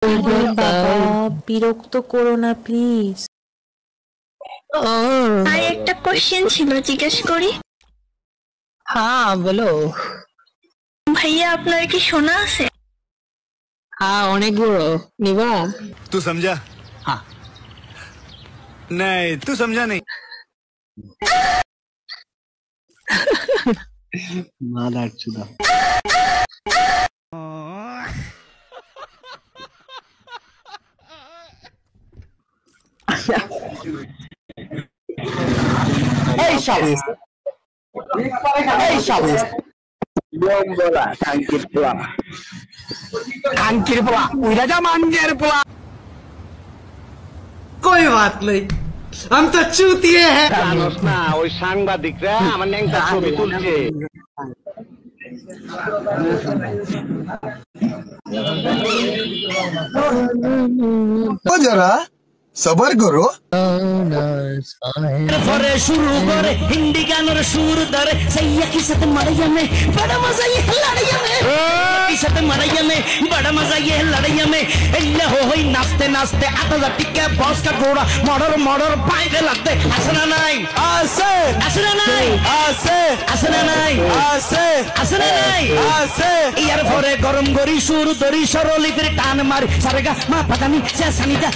আরে বাবা, বিরক্ত করো না প্লিজ। আর একটা কোশ্চেন ছিল, জিজ্ঞেস করি? হ্যাঁ বলো। ভাইয়া, আপনার কি সোনা আছে? হ্যাঁ অনেক বড়, নিবা? तू समझा? हाँ नहीं तू समझा नहीं। मादार चुदा। Hey Shamus. Hey Shamus. बोला कांकिर पुला। कांकिर पुला। उधर जा मांगेर पुला। कोई बात नहीं, हम तो चूतिए हैं। জানোস না ওই সাংবাদিকরা আমার ন্যাংটা ছবি তুলছে। ओ जरा सबर करो। फरे शुरू करे हिंदी गानों सुर धरे सैया की साथ मरैया में बड़ा मजा ये लड़ैया में की साथ मरैया में बड़ा मजा ये लड़ैया में इल्ले हो नाचते नाचते आता टिक्का बॉस का घोड़ा मर्डर मर्डर पाइबे लगते असना नहीं आसे असना नहीं आसे असना नहीं आसे असना नहीं आसे यार फरे गरम गरी सुर धरी सरली फिर टान मारी सारेगा मा पता नहीं से सनीता